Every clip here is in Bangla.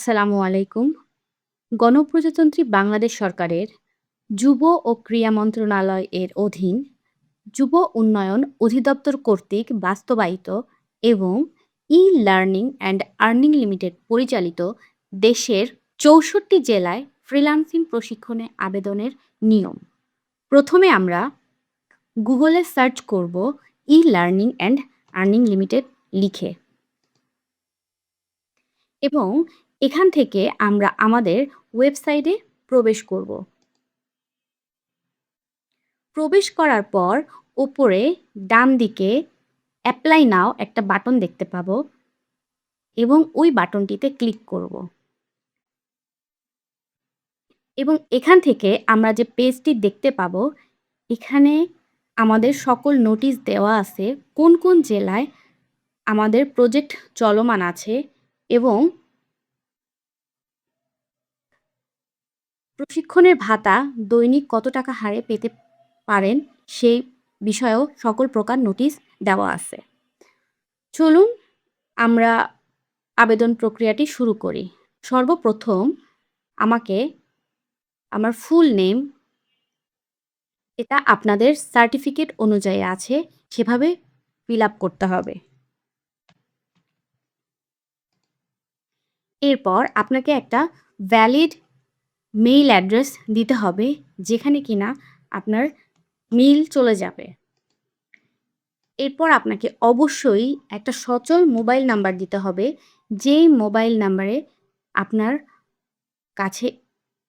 আসসালামু আলাইকুম। গণপ্রজাতন্ত্রী বাংলাদেশ সরকারের যুব ও ক্রীড়া মন্ত্রণালয় এর অধীন যুব উন্নয়ন অধিদপ্তর কর্তৃক বাস্তবায়িত এবং ই-লার্নিং অ্যান্ড আর্নিং লিমিটেড পরিচালিত দেশের ৬৪ জেলায় ফ্রিল্যান্সিং প্রশিক্ষণে আবেদনের নিয়ম। প্রথমে আমরা গুগলে সার্চ করব ই-লার্নিং অ্যান্ড আর্নিং লিমিটেড লিখে এবং এখান থেকে আমরা আমাদের ওয়েবসাইটে প্রবেশ করব। প্রবেশ করার পর ওপরে ডান দিকে অ্যাপ্লাই নাও একটা বাটন দেখতে পাবো এবং ওই বাটনটিতে ক্লিক করব। এবং এখান থেকে আমরা যে পেজটি দেখতে পাবো, এখানে আমাদের সকল নোটিশ দেওয়া আছে কোন কোন জেলায় আমাদের প্রজেক্ট চলমান আছে এবং প্রশিক্ষণের ভাতা দৈনিক কত টাকা হারে পেতে পারেন সেই বিষয়েও সকল প্রকার নোটিশ দেওয়া আছে। চলুন আমরা আবেদন প্রক্রিয়াটি শুরু করি। সর্বপ্রথম আমাকে আমার ফুল নেম, এটা আপনাদের সার্টিফিকেট অনুযায়ী আছে সেভাবে ফিল আপ করতে হবে। এরপর আপনাকে একটা ভ্যালিড মেইল অ্যাড্রেস দিতে হবে যেখানে কিনা আপনার মেইল চলে যাবে। এরপর আপনাকে অবশ্যই একটা সচল মোবাইল নাম্বার দিতে হবে, যেই মোবাইল নাম্বারে আপনার কাছে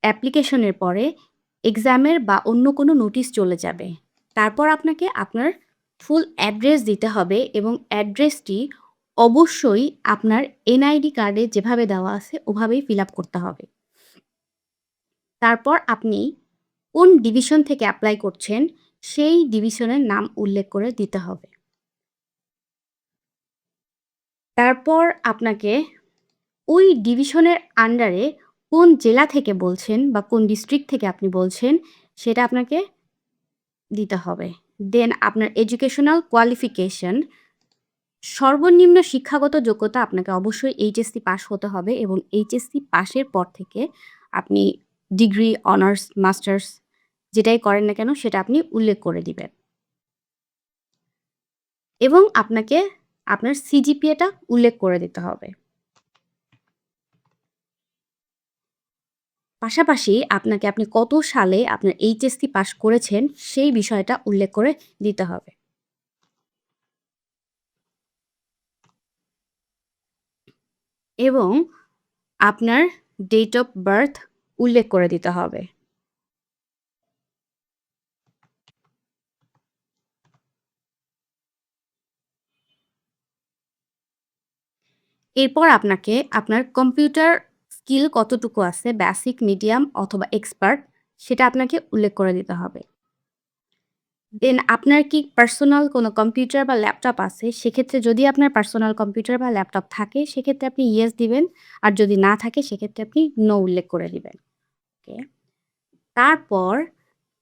অ্যাপ্লিকেশনের পরে এক্সামের বা অন্য কোনো নোটিশ চলে যাবে। তারপর আপনাকে আপনার ফুল অ্যাড্রেস দিতে হবে এবং অ্যাড্রেসটি অবশ্যই আপনার এনআইডি কার্ডে যেভাবে দেওয়া আছে ওভাবেই ফিল আপ করতে হবে। তারপর আপনি কোন ডিভিশন থেকে অ্যাপ্লাই করছেন সেই ডিভিশনের নাম উল্লেখ করে দিতে হবে। তারপর আপনাকে ওই ডিভিশনের আন্ডারে কোন জেলা থেকে বলছেন বা কোন ডিস্ট্রিক্ট থেকে আপনি বলছেন সেটা আপনাকে দিতে হবে। দেন আপনার এডুকেশনাল কোয়ালিফিকেশন, সর্বনিম্ন শিক্ষাগত যোগ্যতা আপনাকে অবশ্যই এইচএসসি পাস হতে হবে এবং এইচএসসি পাসের পর থেকে আপনি ডিগ্রি, অনার্স, মাস্টার্স যেটাই করেন না কেন সেটা আপনি উল্লেখ করে দিবেন। এবং আপনাকে আপনার সিজিপিএটা উল্লেখ করে দিতে হবে। পাশাপাশি আপনাকে আপনি কত সালে আপনার এইচএসসি পাস করেছেন সেই বিষয়টা উল্লেখ করে দিতে হবে। এবং আপনার ডেট অফ বার্থ উল্লেখ করে দিতে হবে। এরপর আপনাকে আপনার কম্পিউটার স্কিল কতটুকু আছে, বেসিক, মিডিয়াম অথবা এক্সপার্ট সেটা আপনাকে উল্লেখ করে দিতে হবে। দেন আপনার কি পার্সোনাল কোনো কম্পিউটার বা ল্যাপটপ আছে? সেক্ষেত্রে যদি আপনার পার্সোনাল কম্পিউটার বা ল্যাপটপ থাকে সেক্ষেত্রে আপনি ইয়েস দিবেন। আর যদি না থাকে সেক্ষেত্রে আপনি নো উল্লেখ করে দিবেন। ওকে। তারপর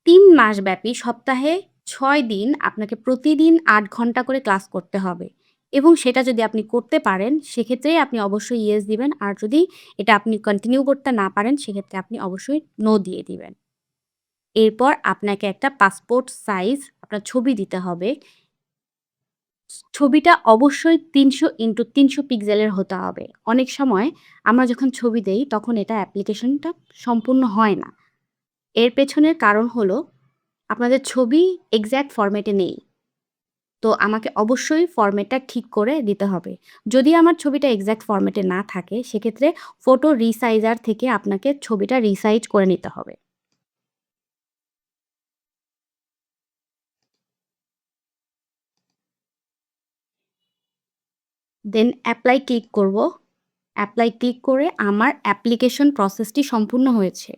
৩ মাসব্যাপী সপ্তাহে ৬ দিন আপনাকে প্রতিদিন ৮ ঘন্টা করে ক্লাস করতে হবে এবং সেটা যদি আপনি করতে পারেন সেক্ষেত্রেই আপনি অবশ্যই ইয়েস দিবেন। আর যদি এটা আপনি কন্টিনিউ করতে না পারেন সেক্ষেত্রে আপনি অবশ্যই নো দিয়ে দিবেন। এরপর আপনাকে একটা পাসপোর্ট সাইজ আপনার ছবি দিতে হবে। ছবিটা অবশ্যই ৩০০x৩০০ পিক্সেলের হতে হবে। অনেক সময় আমরা যখন ছবি দেই তখন এটা অ্যাপ্লিকেশনটা সম্পূর্ণ হয় না। এর পেছনের কারণ হলো আপনাদের ছবি এক্সাক্ট ফরম্যাটে নেই। তো আমাকে অবশ্যই ফরম্যাটটা ঠিক করে দিতে হবে। যদি আমার ছবিটা এক্সাক্ট ফরম্যাটে না থাকে সেক্ষেত্রে ফটো রিসাইজার থেকে আপনাকে ছবিটা রিসাইজ করে নিতে হবে। দেন অ্যাপ্লাই ক্লিক করব। অ্যাপ্লাই ক্লিক করে আমার অ্যাপ্লিকেশন প্রসেসটি সম্পূর্ণ হয়েছে।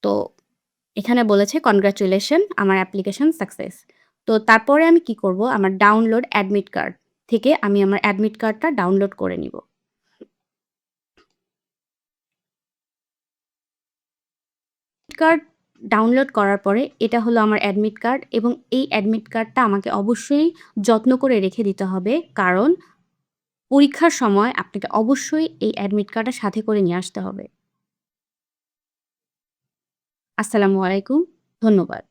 তো এখানে বলেছে কনগ্রাচুলেশন, আমার অ্যাপ্লিকেশন সাকসেস। তো তারপরে আমি কি করব? আমার ডাউনলোড অ্যাডমিট কার্ড থেকে আমি আমার অ্যাডমিট কার্ডটা ডাউনলোড করে নিব। কার্ড ডাউনলোড করার পরে এটা হলো আমার অ্যাডমিট কার্ড এবং এই অ্যাডমিট কার্ডটা আমাকে অবশ্যই যত্ন করে রেখে দিতে হবে। কারণ পরীক্ষার সময় আপনাকে অবশ্যই এই অ্যাডমিট কার্ডটা সাথে করে নিয়ে আসতে হবে। আসসালামু আলাইকুম। ধন্যবাদ।